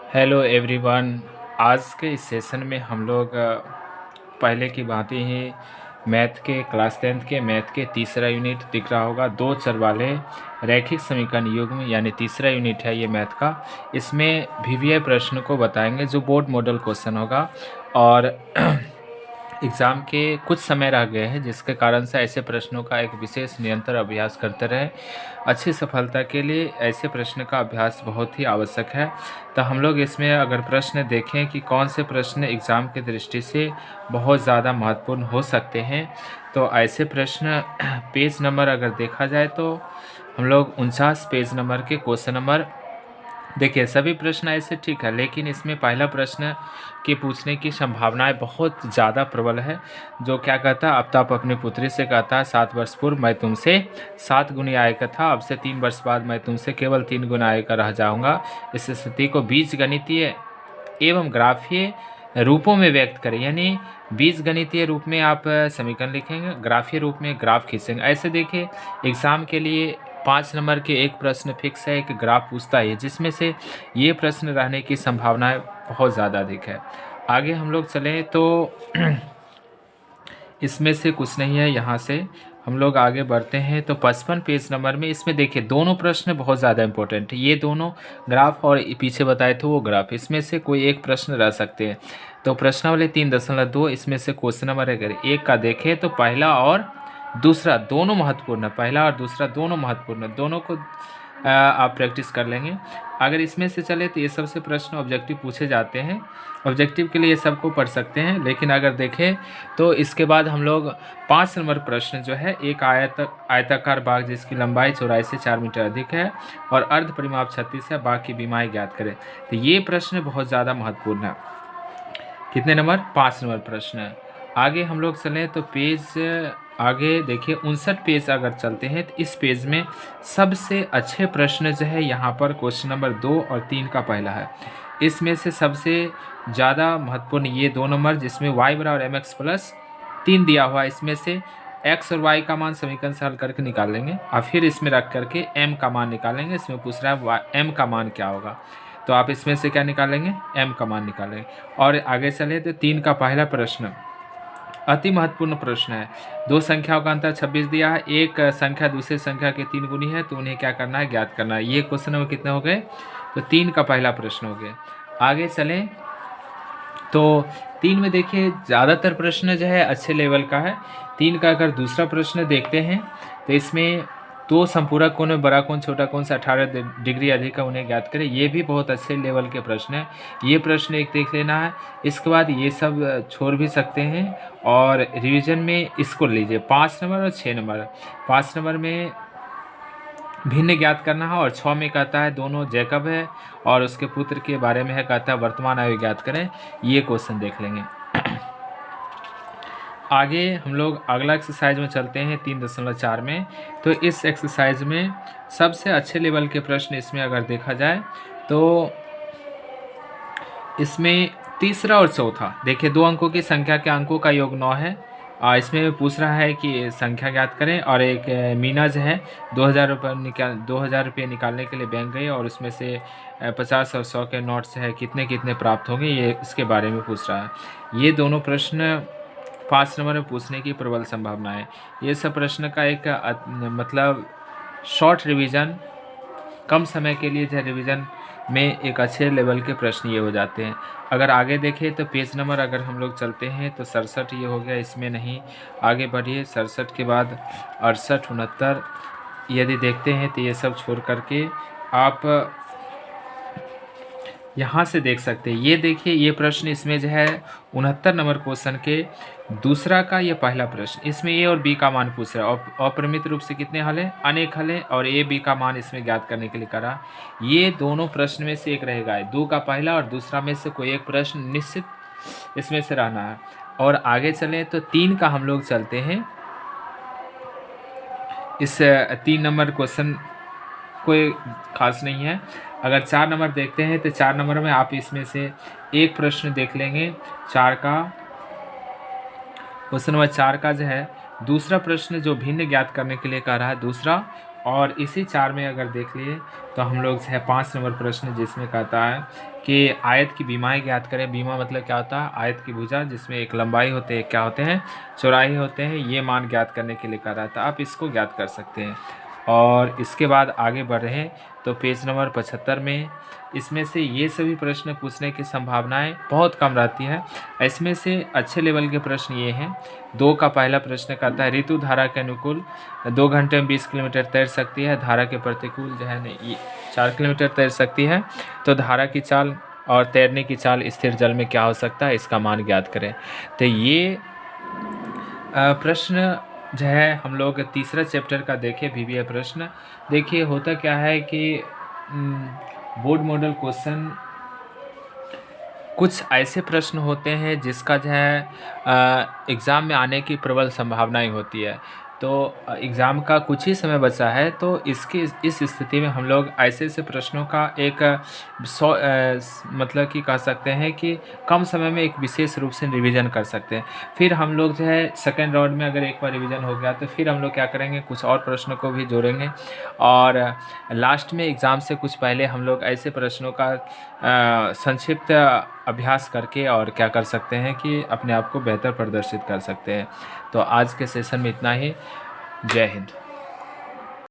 Hello everyone. आज के इस सेशन में हम लोग पहले की भांति ही मैथ के क्लास 10th के मैथ के तीसरा यूनिट दिख रहा होगा, दो चर वाले रैखिक समीकरण युग्म यानी तीसरा यूनिट है ये मैथ का। इसमें वीवीआई प्रश्न को बताएंगे जो बोर्ड मॉडल क्वेश्चन होगा और एग्ज़ाम के कुछ समय रह गए हैं, जिसके कारण से ऐसे प्रश्नों का एक विशेष निरंतर अभ्यास करते रहें। अच्छी सफलता के लिए ऐसे प्रश्न का अभ्यास बहुत ही आवश्यक है। तो हम लोग इसमें अगर प्रश्न देखें कि कौन से प्रश्न एग्ज़ाम की दृष्टि से बहुत ज़्यादा महत्वपूर्ण हो सकते हैं, तो ऐसे प्रश्न पेज नंबर अगर देखा जाए तो हम लोग 49 पेज नंबर के क्वेश्चन नंबर देखिए। सभी प्रश्न ऐसे ठीक है, लेकिन इसमें पहला प्रश्न के पूछने की संभावनाएं बहुत ज़्यादा प्रबल है। जो क्या कहता है, अब तो आप अपनी पुत्री से कहता है 7 वर्ष पूर्व मैं तुमसे 7 गुनी आय का था, अब से 3 वर्ष बाद मैं तुमसे केवल 3 गुना आय का रह जाऊंगा। इस स्थिति को बीजगणितीय एवं ग्राफीय रूपों में व्यक्त करें, यानी बीजगणितीय रूप में आप समीकरण लिखेंगे, ग्राफीय रूप में ग्राफ खींचेंगे। ऐसे देखिए एग्ज़ाम के लिए 5 नंबर के एक प्रश्न फिक्स है, एक ग्राफ पूछता है, जिसमें से ये प्रश्न रहने की संभावनाएं बहुत ज़्यादा अधिक है। आगे हम लोग चलें तो इसमें से कुछ नहीं है। यहाँ से हम लोग आगे बढ़ते हैं तो 55 पेज नंबर में इसमें देखिए दोनों प्रश्न बहुत ज़्यादा इंपॉर्टेंट है। ये दोनों ग्राफ और पीछे बताए थे वो ग्राफ, इसमें से कोई एक प्रश्न रह सकते हैं। तो प्रश्नावली 3.2 इसमें से क्वेश्चन नंबर अगर एक का देखें तो पहला और दूसरा दोनों महत्वपूर्ण है, पहला और दूसरा दोनों महत्वपूर्ण है, दोनों को आप प्रैक्टिस कर लेंगे। अगर इसमें से चले तो ये सबसे प्रश्न ऑब्जेक्टिव पूछे जाते हैं, ऑब्जेक्टिव के लिए ये सबको पढ़ सकते हैं। लेकिन अगर देखें तो इसके बाद हम लोग 5 नंबर प्रश्न जो है, एक आयताकार बाग जिसकी लंबाई चौड़ाई से 4 मीटर अधिक है और अर्ध परिमाप 36 है, बाग की बीमाई ज्ञात करें। तो ये प्रश्न बहुत ज़्यादा महत्वपूर्ण है। कितने नंबर? 5 नंबर प्रश्न है। आगे हम लोग चलें तो पेज आगे देखिए 59 पेज अगर चलते हैं तो इस पेज में सबसे अच्छे प्रश्न जो है यहाँ पर क्वेश्चन नंबर 2 और 3 का पहला है। इसमें से सबसे ज़्यादा महत्वपूर्ण ये 2 नंबर जिसमें y बराबर mx प्लस 3 दिया हुआ है, इसमें से x और y का मान समीकरण से हल करके निकाल लेंगे और फिर इसमें रख करके m का मान निकालेंगे। इसमें पूछ रहा है m का मान क्या होगा, तो आप इसमें से क्या निकालेंगे? m का मान निकालेंगे। और आगे चले तो 3 का पहला प्रश्न अति महत्वपूर्ण प्रश्न है। दो संख्याओं का अंतर 26 दिया है, एक संख्या दूसरी संख्या के 3 गुनी है, तो उन्हें क्या करना है? ज्ञात करना है। ये क्वेश्चन नंबर कितने हो गए? तो 3 का पहला प्रश्न हो गया। आगे चलें तो 3 में देखिए ज़्यादातर प्रश्न जो है अच्छे लेवल का है। 3 का अगर दूसरा प्रश्न देखते हैं तो इसमें दो संपूरक कोण में बड़ा कोण छोटा कोण से 18 डिग्री अधिक है, उन्हें ज्ञात करें। ये भी बहुत अच्छे लेवल के प्रश्न है। ये प्रश्न एक देख लेना है। इसके बाद ये सब छोड़ भी सकते हैं और रिवीजन में इसको लीजिए 5 नंबर और 6 नंबर। 5 नंबर में भिन्न ज्ञात करना है और 6 में कहता है दोनों जैकब है और उसके पुत्र के बारे में है, कहता है वर्तमान आयु ज्ञात करें। ये क्वेश्चन देख लेंगे। आगे हम लोग अगला एक्सरसाइज में चलते हैं 3.4 में। तो इस एक्सरसाइज में सबसे अच्छे लेवल के प्रश्न इसमें अगर देखा जाए तो इसमें तीसरा और चौथा देखिए, 2 अंकों की संख्या के अंकों का योग 9 है। इसमें पूछ रहा है कि संख्या ज्ञात करें और एक मीना जो है 2000 रुपये निकालने के लिए बैंक गई और उसमें से 50 और 100 के नोट से है कितने कितने प्राप्त होंगे, ये इसके बारे में पूछ रहा है। ये दोनों प्रश्न 5 नंबर में पूछने की प्रबल संभावना है। ये सब प्रश्न का एक मतलब शॉर्ट रिवीजन, कम समय के लिए जो रिवीजन में एक अच्छे लेवल के प्रश्न ये हो जाते हैं। अगर आगे देखें तो पेज नंबर अगर हम लोग चलते हैं तो 67 ये हो गया, इसमें नहीं आगे बढ़िए। 67 के बाद 68 69 यदि देखते हैं तो ये सब छोड़ करके आप यहाँ से देख सकते हैं। ये देखिए ये प्रश्न इसमें जो है 69 नंबर क्वेश्चन के दूसरा का ये पहला प्रश्न, इसमें ए और बी का मान पूछ रहा है। अपरिमित रूप से कितने हल है? अनेक हल है और ए बी का मान इसमें ज्ञात करने के लिए करा। ये दोनों प्रश्न में से एक रहेगा, 2 का पहला और दूसरा में से कोई एक प्रश्न निश्चित इसमें से रहना है। और आगे चलें तो 3 का हम लोग चलते हैं। इस 3 नंबर क्वेश्चन कोई खास नहीं है। अगर 4 नंबर देखते हैं तो 4 नंबर में आप इसमें से एक प्रश्न देख लेंगे। 4 का क्वेश्चन नंबर 4 का जो है दूसरा प्रश्न जो भिन्न ज्ञात करने के लिए कह रहा है, दूसरा और इसी 4 में अगर देख लिए तो हम लोग है 5 नंबर प्रश्न जिसमें कहता है कि आयत की बीमाएँ ज्ञात करें। बीमा मतलब क्या होता है? आयत की भुजा जिसमें एक लंबाई होते हैं, क्या होते हैं? चौड़ाई होते हैं। ये मान ज्ञात करने के लिए कह रहा था, आप इसको ज्ञात कर सकते हैं। और इसके बाद आगे बढ़ रहे हैं तो पेज नंबर 75 में इसमें से ये सभी प्रश्न पूछने की संभावनाएं बहुत कम रहती है। इसमें से अच्छे लेवल के प्रश्न ये हैं। 2 का पहला प्रश्न कहता है ऋतु धारा के अनुकूल 2 घंटे में 20 किलोमीटर तैर सकती है, धारा के प्रतिकूल जो है न ये 4 किलोमीटर तैर सकती है। तो धारा की चाल और तैरने की चाल स्थिर जल में क्या हो सकता है, इसका मान ज्ञात करें। तो ये प्रश्न जो है हम लोग तीसरा चैप्टर का देखें VBA प्रश्न। देखिए होता क्या है कि बोर्ड मॉडल क्वेश्चन कुछ ऐसे प्रश्न होते हैं जिसका जो है एग्ज़ाम में आने की प्रबल संभावनाएं होती है। तो एग्ज़ाम का कुछ ही समय बचा है, तो इस स्थिति में हम लोग ऐसे ऐसे प्रश्नों का एक मतलब कि कह सकते हैं कि कम समय में एक विशेष रूप से रिवीजन कर सकते हैं। फिर हम लोग जो है सेकेंड राउंड में अगर एक बार रिवीजन हो गया तो फिर हम लोग क्या करेंगे, कुछ और प्रश्नों को भी जोड़ेंगे और लास्ट में एग्ज़ाम से कुछ पहले हम लोग ऐसे प्रश्नों का संक्षिप्त अभ्यास करके और क्या कर सकते हैं कि अपने आप को बेहतर प्रदर्शित कर सकते हैं। तो आज के सेशन में इतना ही। जय हिंद।